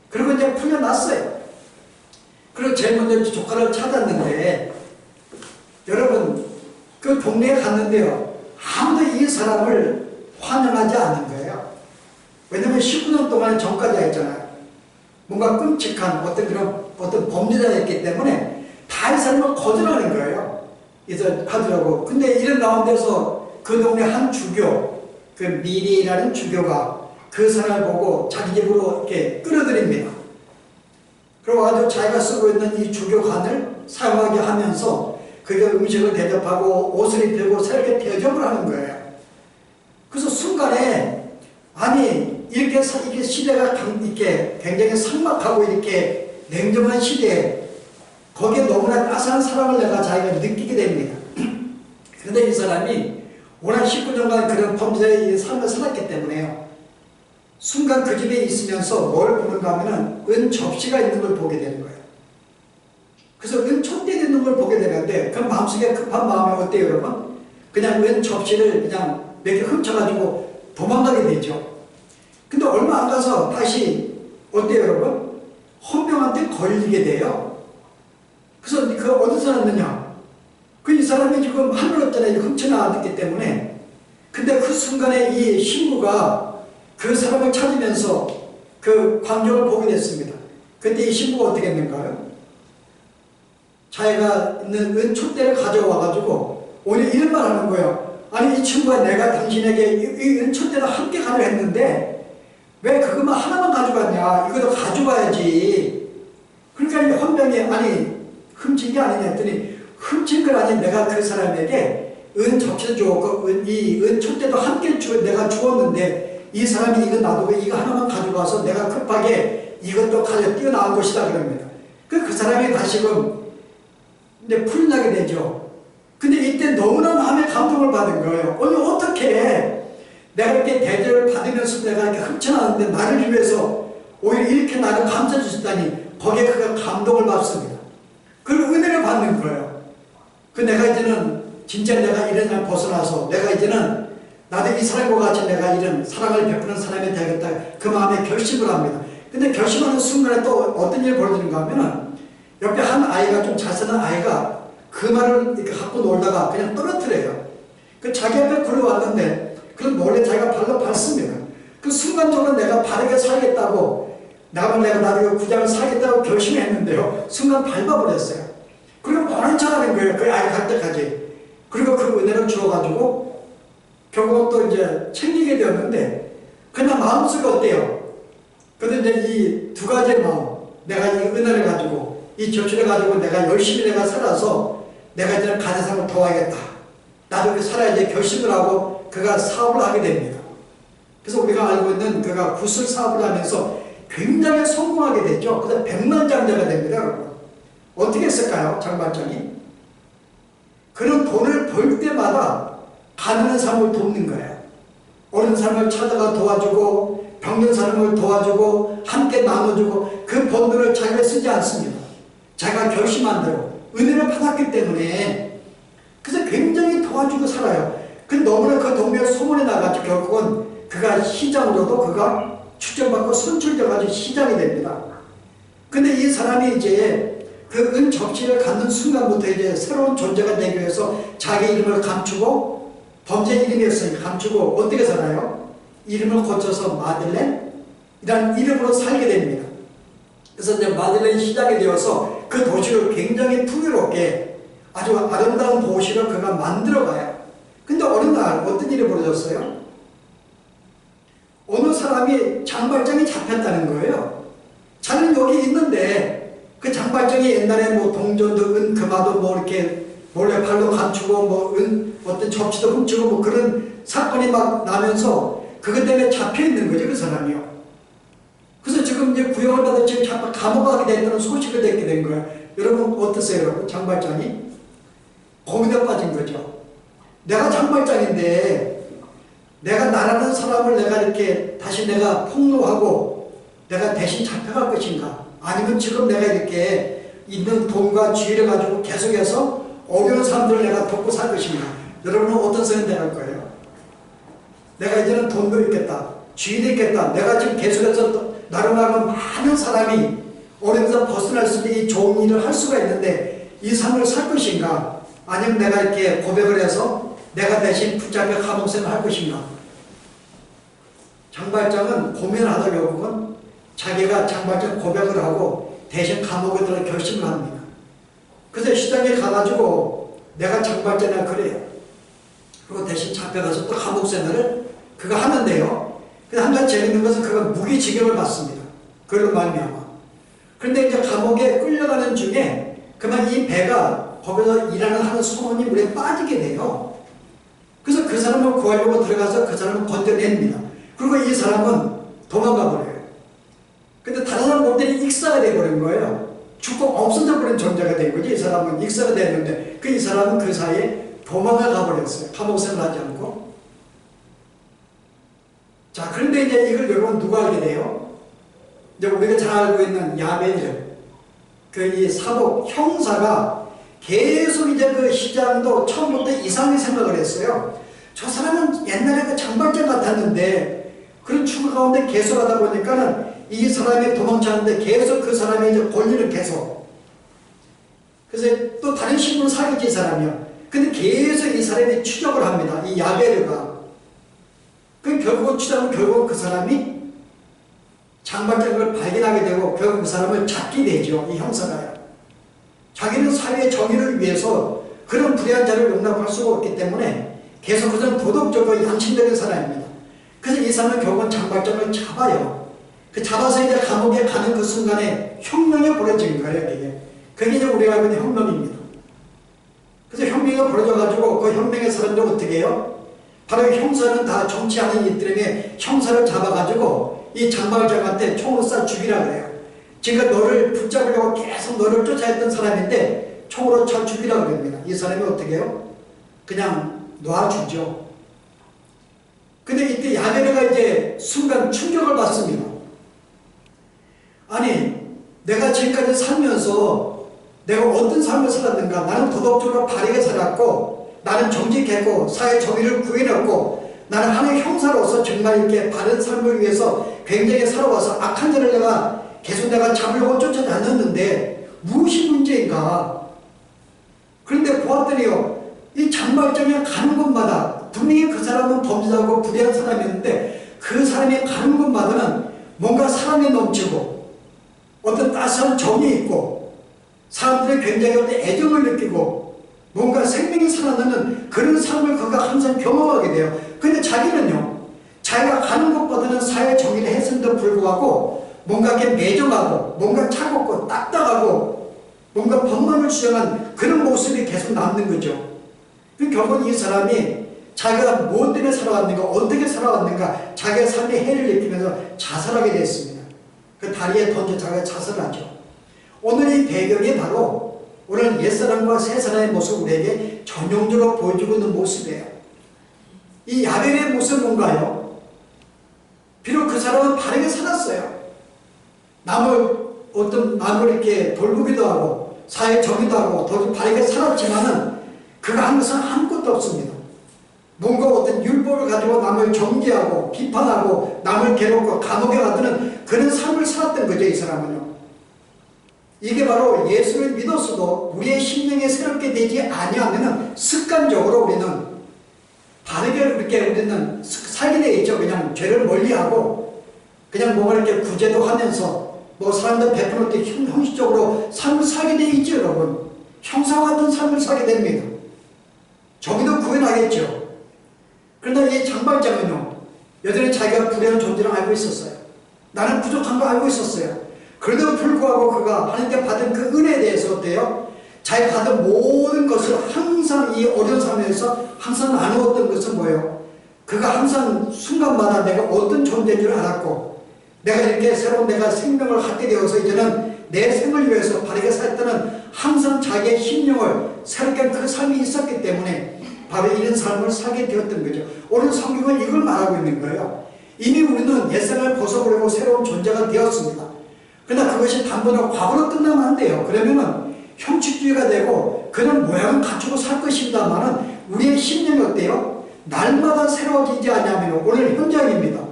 그리고 이제 풀려났어요. 그리고 제일 먼저 조카를 찾았는데 여러분 그 동네에 갔는데요. 아무도 이 사람을 환영하지 않는 거예요. 왜냐하면 19년 동안 전과자였잖아요. 뭔가 끔찍한 어떤 범죄자였기 때문에 다 이 사람을 거절하는 거예요. 그래서 하더라고. 근데 이런 가운데서 그 동네 한 주교, 그 미리라는 주교가 그 사람을 보고 자기 집으로 이렇게 끌어들입니다. 그리고 아주 자기가 쓰고 있는 이 주교관을 사용하게 하면서 그게 음식을 대접하고 옷을 입히고 새롭게 대접을 하는 거예요. 그래서 순간에 아니 이렇게 시대가 이렇게 굉장히 삭막하고 이렇게 냉정한 시대에 거기에 너무나 따스한 사랑을 내가 자기가 느끼게 됩니다. 그런데 이 사람이 워낙 19년간 그런 범죄의 삶을 살았기 때문에요. 순간 그 집에 있으면서 뭘 보는가 하면은 은 접시가 있는 걸 보게 되는 거예요. 그래서 은 촛대가 있는 걸 보게 되는데 그 마음속에 급한 마음이 어때요 여러분? 그냥 은 접시를 그냥 몇 개 훔쳐가지고 도망가게 되죠. 근데 얼마 안 가서 다시 어때요 여러분? 헌병한테 걸리게 돼요. 그래서 그 어디서 났느냐? 그 이 사람이 지금 하늘 없잖아요. 훔쳐나왔기 때문에. 근데 그 순간에 이 신부가 그 사람을 찾으면서 그 광경을 보게 됐습니다. 그때 이 신부가 어떻게 했는가요? 자기가 있는 은 촛대를 가져와가지고 오늘 이런 말 하는 거예요. 아니 이 친구가 내가 당신에게 이 은 촛대를 함께 가려 했는데 왜 그것만 하나만 가져갔냐? 이것도 가져가야지. 그러니까 이 헌병이 아니 훔친 게 아니냐 했더니 훔친 건 아니 내가 그 사람에게 은 접시도 주었고 이 은 촛대도 함께 내가 주었는데 이 사람이 이거 놔두고 이거 하나만 가져가서 내가 급하게 이것도 가져 뛰어나온 것이다 그럽니다. 그 사람이 다시금 이제 풀나게 되죠. 근데 이때 너무나 마음에 감동을 받은 거예요. 아니 어떻게 내가 이렇게 대접을 받으면서 내가 이렇게 훔쳐나왔는데 나를 위해서 오히려 이렇게 나를 감싸주셨다니 거기에 그가 감동을 받습니다. 그리고 은혜를 받는 거예요. 그 내가 이제는 진짜 내가 이런 날 벗어나서 내가 이제는 나도 이 사람과 같이 내가 이런 사랑을 베푸는 사람이 되겠다. 그 마음에 결심을 합니다. 근데 결심하는 순간에 또 어떤 일이 벌어지는가 하면은 옆에 한 아이가 좀 잘 사는 아이가 그 말을 이렇게 갖고 놀다가 그냥 떨어뜨려요. 그 자기 앞에 굴러왔는데 그럼 몰래 자기가 발로 밟습니다. 그 순간적으로 내가 바르게 살겠다고 내가 나중에 구장을 살겠다고 결심했는데요. 순간 밟아버렸어요. 그리고 모른 척하는 거예요. 그 아이 갈 때까지. 그리고 그 은혜를 주어가지고 결국은 또 이제 챙기게 되었는데, 그냥 마음속이 어때요? 근데 이제 이 두 가지의 마음, 내가 이 은혜를 가지고 이 저출을 가지고 내가 열심히 내가 살아서 내가 이제 가정상을 도와야겠다, 나도 이렇게 살아야지 결심을 하고 그가 사업을 하게 됩니다. 그래서 우리가 알고 있는 그가 구슬 사업을 하면서 굉장히 성공하게 됐죠. 그래서 백만장자가 됩니다. 여러분, 어떻게 했을까요? 장발장이 그런 돈을 벌 때마다 가난한 사람을 돕는 거예요. 어려운 사람을 찾아가 도와주고 병든 사람을 도와주고 함께 나눠주고, 그 번 돈을 자기가 쓰지 않습니다. 자기가 결심한 대로 은혜를 받았기 때문에. 그래서 굉장히 도와주고 살아요. 근데 너무나 그 동네에 소문이 나가지고 결국은 그가 시장으로도 그가 추천받고 선출돼가지고 시장이 됩니다. 근데 이 사람이 이제 그 은 접시를 갖는 순간부터 이제 새로운 존재가 되기 위해서 자기 이름을 감추고, 범죄 이름이었으니까 감추고 어떻게 살아요? 이름을 고쳐서 마들렌이라는 이름으로 살게 됩니다. 그래서 이제 마들렌 시장이 되어서 그 도시를 굉장히 풍요롭게 아주 아름다운 도시를 그가 만들어가요. 근데 어느 날 어떤 일이 벌어졌어요? 어느 사람이 장발장이 잡혔다는 거예요. 자는 여기 있는데 그 장발장이 옛날에 뭐 동전도 은 금화도 뭐 이렇게 몰래 발로 감추고 뭐 은 어떤 접시도 훔치고 뭐 그런 사건이 막 나면서 그것 때문에 잡혀 있는 거죠, 그 사람이요. 그래서 지금 이제 구형을 받아 지금 감옥가게 됐다는 소식을 듣게 된 거예요. 여러분 어떠세요, 여러분? 장발장이 고민에 빠진 거죠. 내가 장발장인데 내가 나라는 사람을 내가 이렇게 다시 내가 폭로하고 내가 대신 잡혀갈 것인가? 아니면 지금 내가 이렇게 있는 돈과 지위를 가지고 계속해서 어려운 사람들을 내가 돕고 살 것인가? 여러분은 어떤 선택할 거예요? 내가 이제는 돈도 있겠다, 지위도 있겠다, 내가 지금 계속해서 나름대로 많은 사람이 어려움에서 벗어날 수 있는 이 좋은 일을 할 수가 있는데 이 삶을 살 것인가? 아니면 내가 이렇게 고백을 해서 내가 대신 붙잡혀 감옥생을 할 것인가? 장발장은 고민하다 결국은 자기가 장발장 고백을 하고 대신 감옥에 들어 결심을 합니다. 그래서 시장에 가가지고 내가 장발장이라 그래요. 그리고 대신 잡혀가서 또 감옥생활을 그가 하는데요. 근데 한 가지 재밌는 것은 그가 무기징역을 받습니다. 그걸로 말미암아. 그런데 이제 감옥에 끌려가는 중에 그만 이 배가 거기서 일하는 한 소문이 물에 빠지게 돼요. 그래서 그 사람을 구하려고 들어가서 그 사람을 건져냅니다. 그리고 이 사람은 도망가 버려요. 근데 다른 사람 볼 때는 익사가 돼버린 거예요. 죽고 없어져 버린 존재가 된 거지. 이 사람은 익사가 됐는데 이 사람은 그 사이에 도망을 가버렸어요. 감옥생활 하지 않고. 자, 그런데 이제 이걸 여러분 누가 알게 돼요? 이제 우리가 잘 알고 있는 야베들, 그 이 사복 형사가 계속 이제 그 시장도 처음부터 이상하게 생각을 했어요. 저 사람은 옛날에 그 장발장 같았는데 그런 추구 가운데 계속 하다 보니까는 이 사람이 도망쳤는데 계속 그 사람이 이제 권리를 계속. 그래서 또 다른 신분을 사귀지 이 사람이요. 근데 계속 이 사람이 추적을 합니다. 이 야베르가. 그 결국은 추적하면 결국은 그 사람이 장발장을 발견하게 되고 결국 그 사람을 잡게 되죠. 이 형사가요. 자기는 사회의 정의를 위해서 그런 불의한 자를 용납할 수가 없기 때문에 계속 그 사람은 도덕적으로 양심적인 사람입니다. 그래서 이 사람은 결국은 장발장을 잡아요. 그 잡아서 이제 감옥에 가는 그 순간에 혁명이 벌어진 거예요. 그게 이제 우리가 알고 있는 혁명입니다. 그래서 혁명이 벌어져가지고 그 혁명의 사람들 어떻게 해요? 바로 형사는 다 정치하는 이들에게 형사를 잡아가지고 이 장발장한테 총으로 쏴 죽이라 그래요. 지금 너를 붙잡으려고 계속 너를 쫓아했던 사람인데 총으로 쳐 죽이라 그럽니다. 이 사람이 어떻게 해요? 그냥 놔주죠. 근데 이때 야베르가 이제 순간 충격을 받습니다. 아니, 내가 지금까지 살면서 내가 어떤 삶을 살았는가? 나는 도덕적으로 바르게 살았고, 나는 정직했고, 사회 정의를 구해냈고, 나는 하나의 형사로서 정말 이렇게 바른 삶을 위해서 굉장히 살아와서 악한 자를 내가 계속 내가 잡으려고 쫓아다녔는데 무엇이 문제인가? 그런데 보았더니요, 이 장발장에 가는 곳마다 분명히 그 사람은 범죄자고 불의한 사람이었는데 그 사람이 가는 곳마다는 뭔가 사랑이 넘치고 어떤 따스한 정이 있고 사람들이 굉장히 어떤 애정을 느끼고 뭔가 생명이 살아나는 그런 삶을 그가 항상 경험하게 돼요. 근데 자기는요, 자기가 가는 것보다는 사회 정의를 했음에도 불구하고 뭔가 이렇게 매정하고 뭔가 차갑고 딱딱하고 뭔가 법만을 주장한 그런 모습이 계속 남는 거죠. 결국 이 사람이 자기가 무엇 때문에 살아왔는가, 어떻게 살아왔는가, 자기의 삶의 해를 느끼면서 자살하게 됐습니다. 그 다리에 던져 자기가 자살하죠. 오늘 이 배경이 바로 오늘 옛사람과 새사람의 모습을 우리에게 전형적으로 보여주고 있는 모습이에요. 이 야벨의 모습은 뭔가요? 비록 그 사람은 바르게 살았어요. 남을 이렇게 돌보기도 하고 사회 정의도 하고 더 바르게 살았지만은 그가 한 것은 아무것도 없습니다. 뭔가 어떤 율법을 가지고 남을 정죄하고 비판하고 남을 괴롭고 감옥에 가두는 그런 삶을 살았던 거죠. 이 사람은요. 이게 바로 예수를 믿었어도 우리의 심령이 새롭게 되지 아니하면 습관적으로 우리는 바르게 그렇게 우리는 살게 되겠죠. 그냥 죄를 멀리하고 그냥 뭔가 이렇게 구제도 하면서 뭐 사람들 베푸는 때 형식적으로 삶을 살게 돼 있죠. 여러분. 형사와 같은 삶을 살게 됩니다. 저기도 구원하겠죠. 그러나 이 장발장은요, 여전히 자기가 불의한 존재를 알고 있었어요. 나는 부족한 거 알고 있었어요. 그래도 불구하고 그가 하나님께 받은 그 은혜에 대해서 어때요? 자기가 받은 모든 것을 항상 이 어려운 삶에서 항상 나누었던 것은 뭐예요? 그가 항상 순간마다 내가 어떤 존재인 줄 알았고, 내가 이렇게 새로운 내가 생명을 갖게 되어서 이제는 내 생을 위해서 바르게 살 때는 항상 자기의 심령을 새롭게 그 삶이 있었기 때문에 바로 이런 삶을 살게 되었던 거죠. 오늘 성경은 이걸 말하고 있는 거예요. 이미 우리는 옛생을 벗어버리고 새로운 존재가 되었습니다. 그러나 그것이 단번에 과거로 끝나면 안 돼요. 그러면은 형식주의가 되고 그런 모양은 갖추고 살 것입니다만은 우리의 심령이 어때요? 날마다 새로워지지 않냐면 오늘 현장입니다.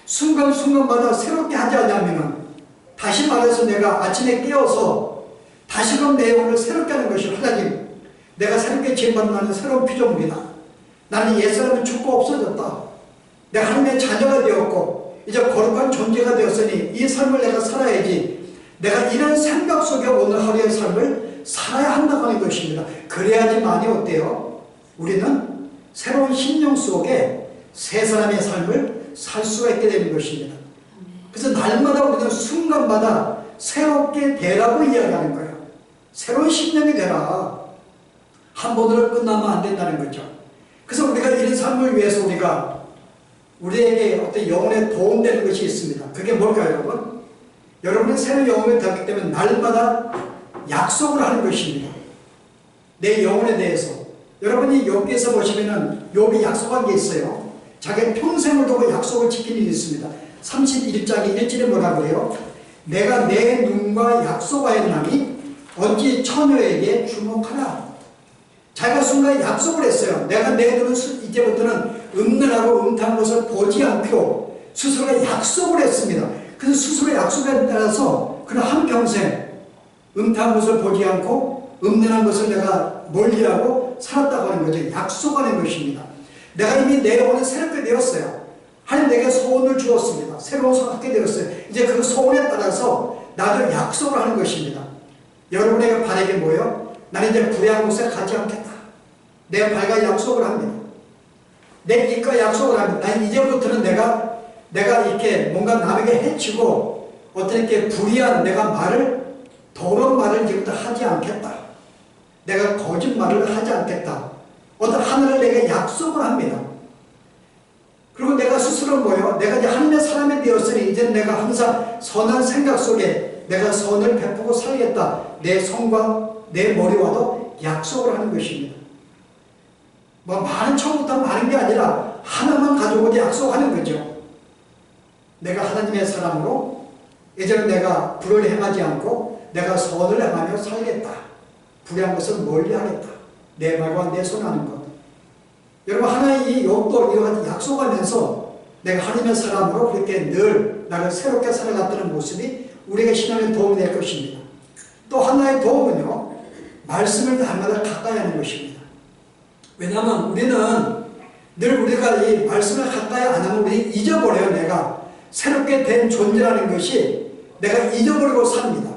순간순간마다 새롭게 하지 않냐면은 다시 말해서 내가 아침에 깨어서 다시금 내 영혼을 새롭게 하는 것이 하나님, 내가 새롭게 지음받는 나는 새로운 피조물이다. 나는 옛사람이 죽고 없어졌다. 내가 하나님의 자녀가 되었고 이제 거룩한 존재가 되었으니 이 삶을 내가 살아야지. 내가 이런 생각 속에 오늘 하루의 삶을 살아야 한다고 하는 것입니다. 그래야지만이 어때요? 우리는 새로운 심령 속에 새 사람의 삶을 살 수가 있게 되는 것입니다. 그래서 날마다 우리는 순간마다 새롭게 되라고 이야기하는 거예요. 새로운 심령이 되라. 한 번으로 끝나면 안 된다는 거죠. 그래서 우리가 이런 삶을 위해서 우리에게 어떤 영혼에 도움되는 것이 있습니다. 그게 뭘까요, 여러분? 여러분은 새로운 영혼이 되었기 때문에 날마다 약속을 하는 것입니다. 내 영혼에 대해서. 여러분이 욥기에서 보시면은 욥이 약속한 게 있어요. 자기 평생을 두고 약속을 지키는 일이 있습니다. 31장의 1절에 뭐라고 해요? 내가 내 눈과 약속하였나니 어찌 처녀에게 주목하라. 자기가 순간 약속을 했어요. 내가 내 눈을 이제부터는 음란하고 음탕한 것을 보지 않고 스스로가 약속을 했습니다. 그래서 스스로의 약속에 따라서 그는 한평생 음탕한 것을 보지 않고 음란한 것을 내가 멀리하고 살았다고 하는 거죠. 약속하는 것입니다. 내가 이미 내 영혼이 새롭게 되었어요. 하나님 내게 소원을 주었습니다. 새로운 소원을 갖게 되었어요. 이제 그 소원에 따라서 나도 약속을 하는 것입니다. 여러분에게 바라게 뭐예요? 나는 이제 불의한 곳에 가지 않겠다. 내 발과 약속을 합니다. 내 입과 약속을 합니다. 난 이제부터는 내가 이렇게 뭔가 남에게 해치고 어떤 이렇게 불의한 더러운 말을 이제부터 하지 않겠다. 내가 거짓말을 하지 않겠다. 어떤 하늘을 내게 약속을 합니다. 그리고 내가 스스로 뭐예요? 내가 이제 하나님의 사람이 되었으니 이제는 내가 항상 선한 생각 속에 내가 선을 베푸고 살겠다. 내 손과 내 머리와도 약속을 하는 것입니다. 뭐 많은 처음부터 많은 게 아니라 하나만 가지고 약속하는 거죠. 내가 하나님의 사람으로 이제는 내가 불을 행하지 않고 내가 선을 행하며 살겠다. 불의한 것을 멀리하겠다. 내 말과 내 손 하는 것. 여러분 하나의 이 욥도 이와 같이 약속하면서 내가 하나님의 사람으로 그렇게 늘 나를 새롭게 살아갔다는 모습이 우리에게 신앙에 도움이 될 것입니다. 또 하나의 도움은요, 말씀을 날마다 가까이 하는 것입니다. 왜냐하면 우리는 늘 우리가 이 말씀을 가까이 안 하면 우리 잊어버려요. 내가 새롭게 된 존재라는 것이 내가 잊어버리고 삽니다.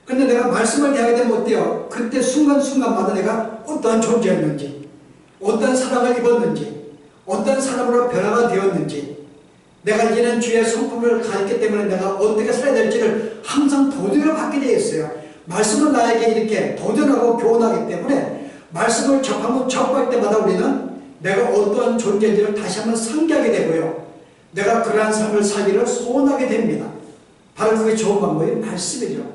근데 내가 말씀을 대하게 되면 어때요? 그때 순간순간마다 내가 어떠한 존재였는지, 어떤 사랑을 입었는지, 어떤 사람으로 변화가 되었는지, 내가 이제는 주의 성품을 가졌기 때문에 내가 어떻게 살아야 될지를 항상 도전을 받게 되어 있어요. 말씀은 나에게 이렇게 도전하고 교훈하기 때문에 말씀을 접하면 접할 때마다 우리는 내가 어떠한 존재인지를 다시 한번 상기하게 되고요. 내가 그러한 삶을 살기를 소원하게 됩니다. 바로 그게 좋은 방법이 말씀이죠.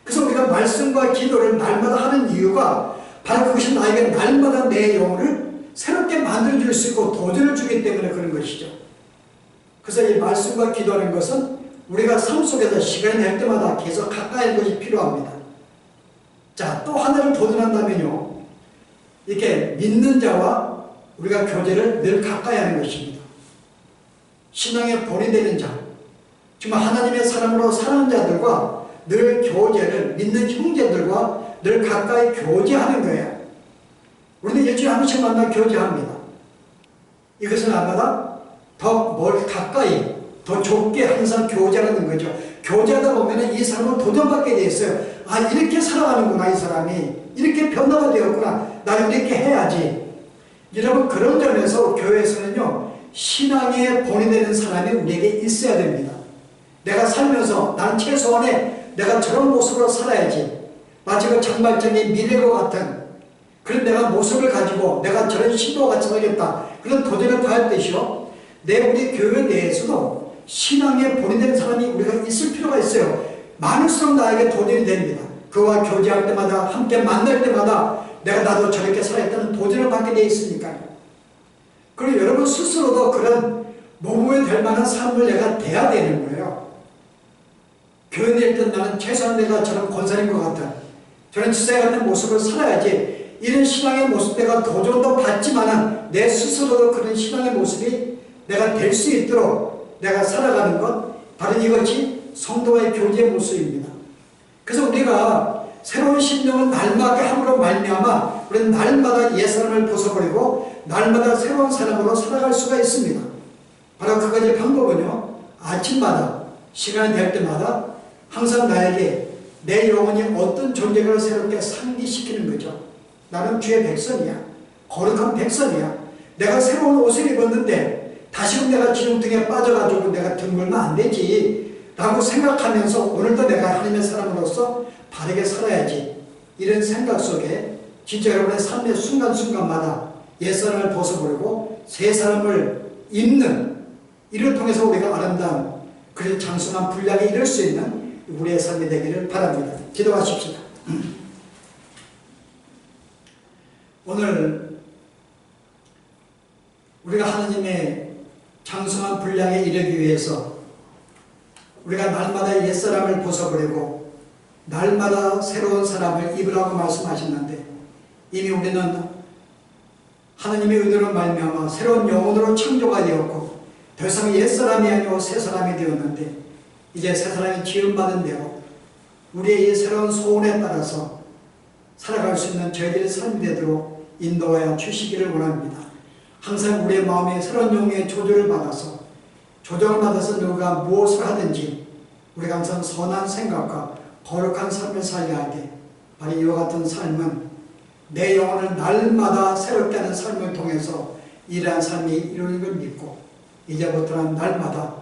그래서 우리가 말씀과 기도를 날마다 하는 이유가 바로 그것이 나에게 날마다 내 영혼을 새롭게 만들어줄 수 있고 도전을 주기 때문에 그런 것이죠. 그래서 이 말씀과 기도하는 것은 우리가 삶 속에서 시간이 될 때마다 계속 가까이 하는 것이 필요합니다. 자, 또 하나를 도전한다면요, 이렇게 믿는 자와 우리가 교제를 늘 가까이 하는 것입니다. 신앙의 본이 되는 자, 정말 하나님의 사람으로 사는 자들과 늘 교제를, 믿는 형제들과 늘 가까이 교제하는 거예요. 우리는 일주일에 한 번씩 만나 교제합니다. 이것은 아마도 더 가까이, 더 좁게 항상 교제하는 거죠. 교제하다 보면 이 사람을 도전받게 되어 있어요. 아, 이렇게 살아가는구나, 이 사람이. 이렇게 변화가 되었구나. 나는 이렇게 해야지. 여러분, 그런 점에서 교회에서는요, 신앙의 본이 되는 사람이 우리에게 있어야 됩니다. 내가 살면서 나는 최소한에 내가 저런 모습으로 살아야지. 마치 그 장발장의 미래와 같은 그런 내가 모습을 가지고 내가 저런 신도와 같이 살겠다. 그런 도전을 다할 뜻이요. 우리 교회 내에서도 신앙의 본이 되는 사람이 우리가 있을 필요가 있어요. 많을수록 나에게 도전이 됩니다. 그와 교제할 때마다, 함께 만날 때마다 내가 나도 저렇게 살아야겠다는 도전을 받게 되어 있으니까요. 그리고 여러분 스스로도 그런 모범이 될 만한 삶을 내가 돼야 되는 거예요. 교회 낼 때 나는 최소한 내가 저런 권사님 것 같은, 저런 지사님 같은 모습을 살아야지. 이런 신앙의 모습 내가 도전도 받지만은 내 스스로도 그런 신앙의 모습이 내가 될 수 있도록 내가 살아가는 것, 바로 이것이 성도와의 교제의 모습입니다. 그래서 우리가 새로운 심령을 날마다 함으로 말미암아 우리는 날마다 옛사람을 벗어버리고 날마다 새로운 사람으로 살아갈 수가 있습니다. 바로 그 가지 방법은요, 아침마다 시간이 될 때마다 항상 나에게 내 영혼이 어떤 존재를 새롭게 상기시키는 거죠. 나는 주의 백성이야. 거룩한 백성이야. 내가 새로운 옷을 입었는데 다시금 내가 기둥등에 빠져가지고 내가 둥글면 안 되지 라고 생각하면서 오늘도 내가 하나님의 사람으로서 바르게 살아야지. 이런 생각 속에 진짜 여러분의 삶의 순간순간마다 옛사람을 벗어버리고 새 사람을 입는, 이를 통해서 우리가 아름다운 그런 장성한 분량에 이룰 수 있는 우리의 삶이 되기를 바랍니다. 기도하십시다. 오늘 우리가 하나님의 장성한 분량에 이르기 위해서 우리가 날마다 옛사람을 벗어버리고 날마다 새로운 사람을 입으라고 말씀하셨는데, 이미 우리는 하나님의 은혜로 말미암아 새로운 영혼으로 창조가 되었고 더 이상 옛사람이 아니고 새사람이 되었는데, 이제 새사람이 지음받은 대로 우리의 이 새로운 소원에 따라서 살아갈 수 있는 저희들의 삶이 되도록 인도하여 주시기를 원합니다. 항상 우리의 마음에 새로운 영의 조절을 받아서 누가 무엇을 하든지 우리가 항상 선한 생각과 거룩한 삶을 살게 하되, 바로 이와 같은 삶은 내 영혼을 날마다 새롭게 하는 삶을 통해서 이러한 삶이 이루어진 걸 믿고, 이제부터는 날마다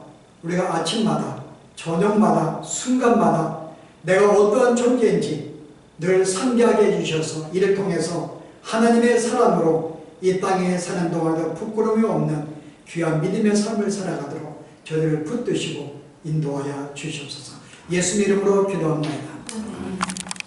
우리가 아침마다 저녁마다 순간마다 내가 어떠한 존재인지 늘 상기하게 해주셔서 이를 통해서 하나님의 사람으로 이 땅에 사는 동안에도 부끄러움이 없는 귀한 믿음의 삶을 살아가도록 저희를 붙드시고 인도하여 주시옵소서. 예수님 이름으로 기도합니다.